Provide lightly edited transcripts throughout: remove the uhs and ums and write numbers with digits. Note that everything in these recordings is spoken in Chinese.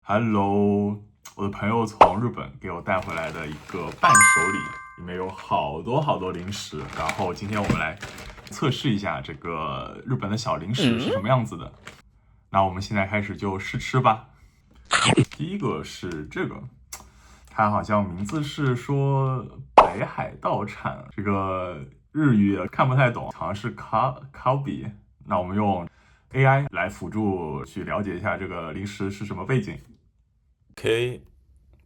Hello，我的朋友从日本给我带回来的一个伴手礼，里面有好多零食。然后今天我们来测试一下这个日本的小零食是什么样子的。那我们现在开始就试吃吧。第一个是这个，它好像名字是说北海道产，这个日语看不太懂，好像是Kalbi。那我们用 AI 来辅助去了解一下这个零食是什么背景。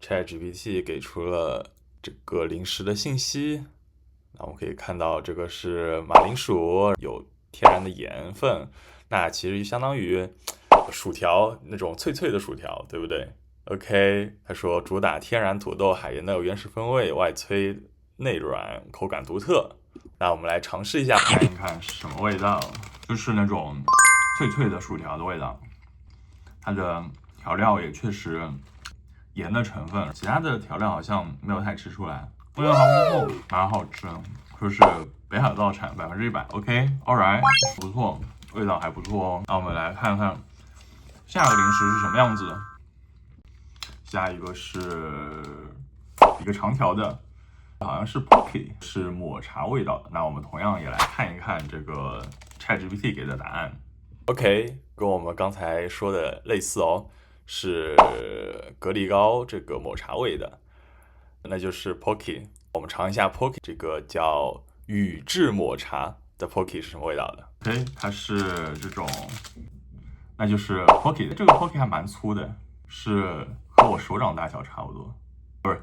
ChatGPT 给出了这个零食的信息，那我们可以看到这个是马铃薯，有天然的盐分，那其实相当于薯条那种脆脆的薯条，对不对？OK， 他说主打天然土豆海盐的原始风味，外脆内软，口感独特。那我们来尝试一下，看一看是什么味道，就是那种脆脆的薯条的味道。它的调料也确实盐的成分，其他的调料好像没有太吃出来，味道还不错，蛮好吃，就是北海道产100%。OK，All right，不错，味道还不错哦。那我们来看看下个零食是什么样子的。下一个是一个长条的，好像是 Pocky， 是抹茶味道的。那我们同样也来看一看这个 ChatGPT 给的答案。OK， 跟我们刚才说的类似哦，是格力高这个抹茶味的，那就是 Pocky。我们尝一下 Pocky 这个叫宇治抹茶的 Pocky 是什么味道的 OK， 它是这种，那就是 Pocky， 这个 Pocky 还蛮粗的，是和我手掌大小差不多，不是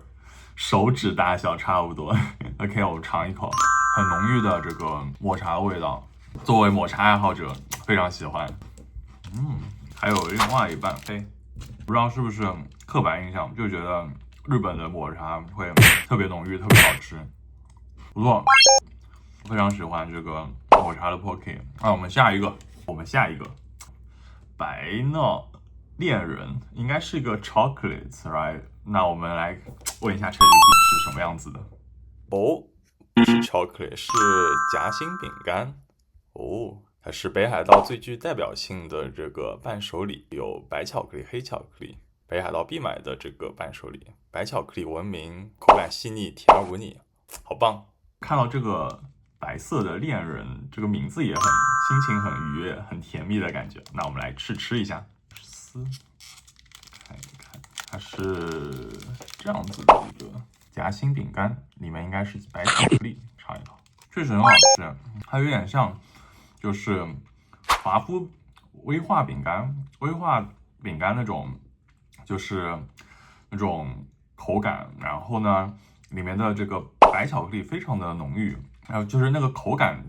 手指大小差不多。OK， 我尝一口，很浓郁的这个抹茶味道，作为抹茶爱好者非常喜欢。还有另外一半，不知道是不是刻板印象，就觉得日本的抹茶会特别浓郁，特别好吃，不错，非常喜欢这个抹茶的 Pocky。那我们下一个白糯恋人应该是一个 chocolate，right？ 那我们来问一下 ChatGPT 是什么样子的。哦，不是巧克力，是夹心饼干。哦，它是北海道最具代表性的这个伴手礼，有白巧克力、黑巧克力，北海道必买的这个伴手礼。白巧克力闻名，口感细腻，甜而不腻，好棒！看到这个白色的恋人，这个名字也很心情很愉悦，很甜蜜的感觉。那我们来吃一下，看一看，它是这样子的一个夹心饼干，里面应该是白巧克力，尝一口，确实很好吃，它有点像就是华夫威化饼干那种，就是那种口感，然后呢，里面的这个白巧克力非常的浓郁，还有就是那个口感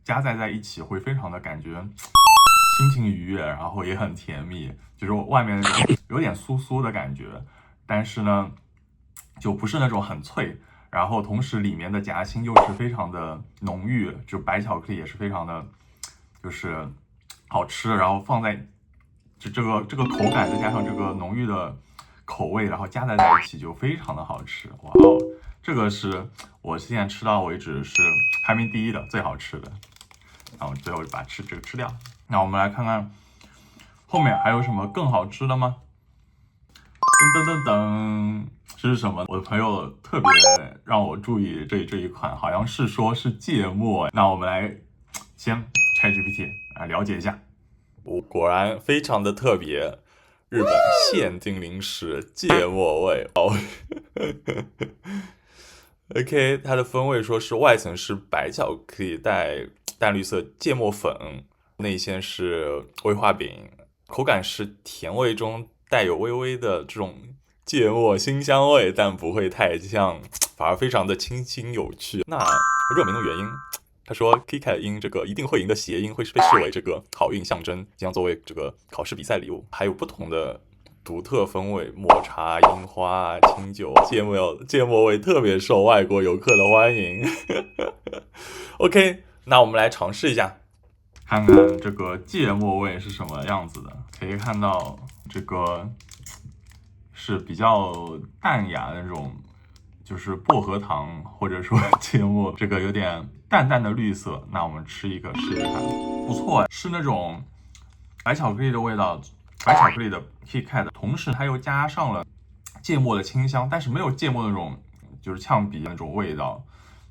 加在一起会非常的感觉心情愉悦，然后也很甜蜜，就是外面那种有点酥酥的感觉，但是呢就不是那种很脆，然后同时里面的夹心又是非常的浓郁，就白巧克力也是非常的就是好吃，然后放在这个口感再加上这个浓郁的口味，然后加在一起就非常的好吃。哇哦，这个是我现在吃到为止是排名第一的最好吃的。然后最后就把这个吃掉。那我们来看看后面还有什么更好吃的吗？噔噔噔噔，这是什么？我的朋友特别让我注意这一款，好像是说是芥末。那我们来先 ChatGPT 来了解一下。果然非常的特别，日本限定零食芥末味哦。OK， 它的风味说是外层是白巧克力带淡绿色芥末粉，内馅是威化饼，口感是甜味中带有微微的这种芥末辛香味，但不会太香，反而非常的清新有趣。那热名的原因，他说 KitKat 因这个一定会赢的谐音会被视为这个好运象征，将作为这个考试比赛礼物，还有不同的独特风味，抹茶、樱花、清酒、芥末味特别受外国游客的欢迎。OK， 那我们来尝试一下，看看这个芥末味是什么样子的。可以看到这个是比较淡雅的那种，就是薄荷糖或者说芥末，这个有点淡淡的绿色。那我们吃一个试试看，不错，是那种白巧克力的味道，白巧克力的 KitKat，同时它又加上了芥末的清香，但是没有芥末那种就是呛鼻的那种味道，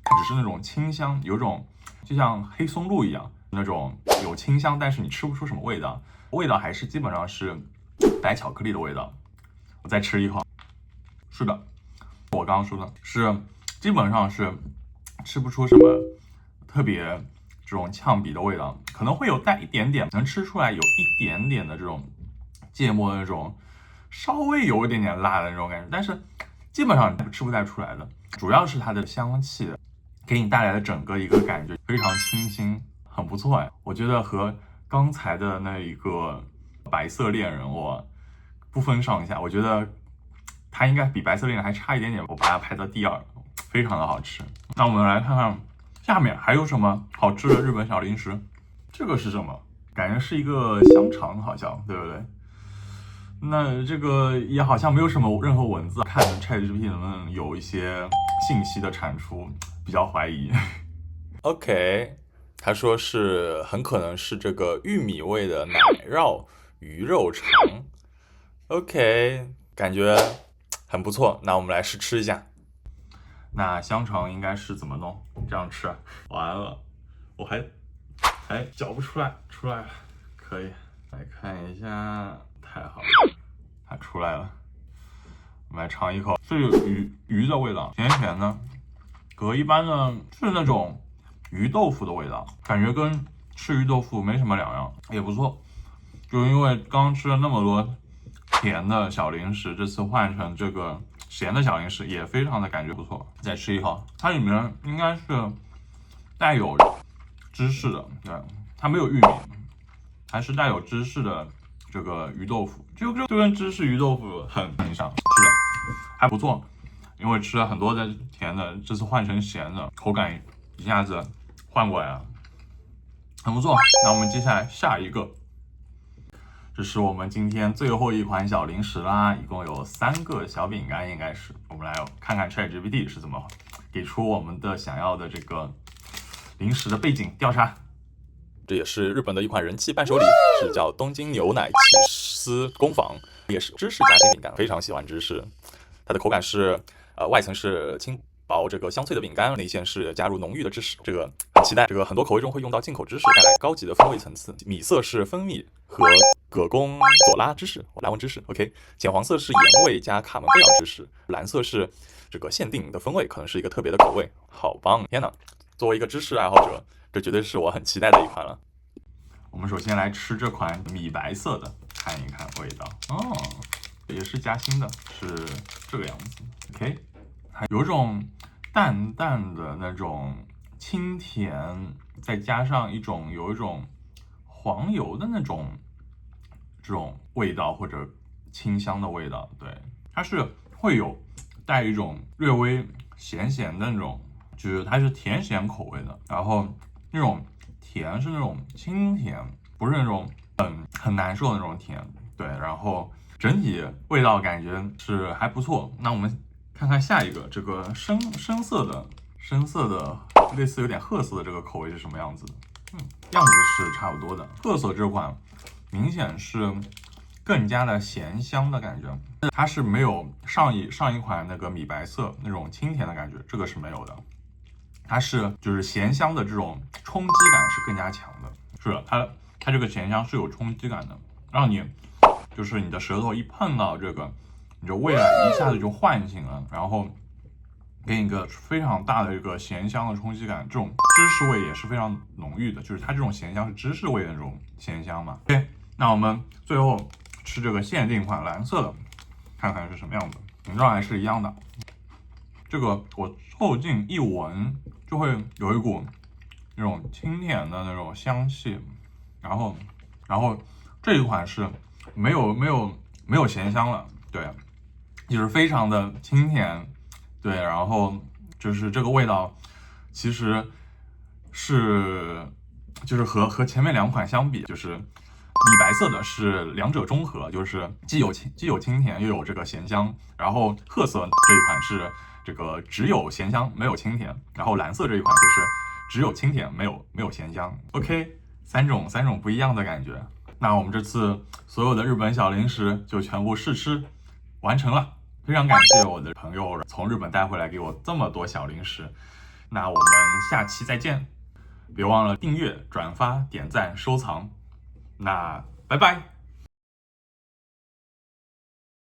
只是那种清香，有种就像黑松露一样那种有清香，但是你吃不出什么味道，味道还是基本上是白巧克力的味道。我再吃一口，是的，我刚刚说的是基本上是吃不出什么特别这种呛鼻的味道，可能会有带一点点，能吃出来有一点点的这种芥末的那种稍微有一点点辣的那种感觉，但是基本上吃不太出来的，主要是它的香气给你带来的整个一个感觉非常清新，很不错哎，我觉得和刚才的那一个白色恋人我不分上下，我觉得它应该比白色恋人还差一点点，我把它排到第2，非常的好吃。那我们来看看下面还有什么好吃的日本小零食，这个是什么？感觉是一个香肠，好像对不对？那这个也好像没有什么任何文字，看 ChatGPT 能不能有一些信息的产出，比较怀疑。OK， 他说是很可能是这个玉米味的奶酪鱼肉肠。OK， 感觉很不错，那我们来试吃一下。那香肠应该是怎么弄？这样吃？完了，我还嚼不出来，出来了，可以来看一下，太好了，它出来了。我们来尝一口，是有鱼的味道，甜甜的，和一般的是那种鱼豆腐的味道，感觉跟吃鱼豆腐没什么两样，也不错。就因为刚吃了那么多甜的小零食，这次换成这个咸的小零食也非常的感觉不错。再吃一口，它里面应该是带有芝士的，对，它没有玉米，还是带有芝士的这个鱼豆腐，就跟芝士鱼豆腐很像，是的，还不错。因为吃了很多的甜的，这次换成咸的，口感一下子换过来了，很不错。那我们接下来下一个。这是我们今天最后一款小零食啦，一共有3个小饼干，应该是。我们来看看 ChatGPT 是怎么给出我们的想要的这个零食的背景调查。这也是日本的一款人气伴手礼，是叫东京牛奶起司工坊，也是芝士夹心饼干，非常喜欢芝士。它的口感是外层是轻薄这个香脆的饼干，内馅是加入浓郁的芝士，这个很期待。这个很多口味中会用到进口芝士，带来高级的风味层次。米色是蜂蜜和葛宫佐拉芝士，蓝纹芝士。OK， 浅黄色是盐味加卡门贝尔芝士，蓝色是这个限定的风味，可能是一个特别的口味。好棒！天哪，作为一个芝士爱好者，这绝对是我很期待的一款了。我们首先来吃这款米白色的，看一看味道哦，也是夹心的，是这个样子。OK， 还有种淡淡的那种清甜，再加上有一种黄油的那种这种味道或者清香的味道，对，它是会有带一种略微咸咸的那种，就是它是甜咸口味的，然后那种甜是那种清甜，不是那种很难受的那种甜，对，然后整体味道感觉是还不错。那我们看看下一个这个深色的类似有点褐色的这个口味是什么样子的？样子是差不多的。褐色这款明显是更加的咸香的感觉，它是没有上一款那个米白色那种清甜的感觉，这个是没有的。它是就是咸香的这种冲击感是更加强的，是的，它这个咸香是有冲击感的，让你就是你的舌头一碰到这个，你的味蕾一下子就唤醒了，然后给你一个非常大的一个咸香的冲击感，这种芝士味也是非常浓郁的，就是它这种咸香是芝士味的那种咸香嘛。OK， 那我们最后吃这个限定款蓝色的，看看是什么样的，形状还是一样的。这个我凑近一闻，就会有一股那种清甜的那种香气，然后这一款是没有咸香了，对，就是非常的清甜，对，然后就是这个味道其实是就是和前面2款相比，就是米白色的是两者中和，就是既有清甜又有这个咸香，然后褐色这一款是这个只有咸香没有清甜，然后蓝色这一款就是只有清甜没有咸香。OK， 三种不一样的感觉。那我们这次所有的日本小零食就全部试吃完成了，非常感谢我的朋友从日本带回来给我这么多小零食。那我们下期再见，别忘了订阅、转发、点赞、收藏。那拜拜。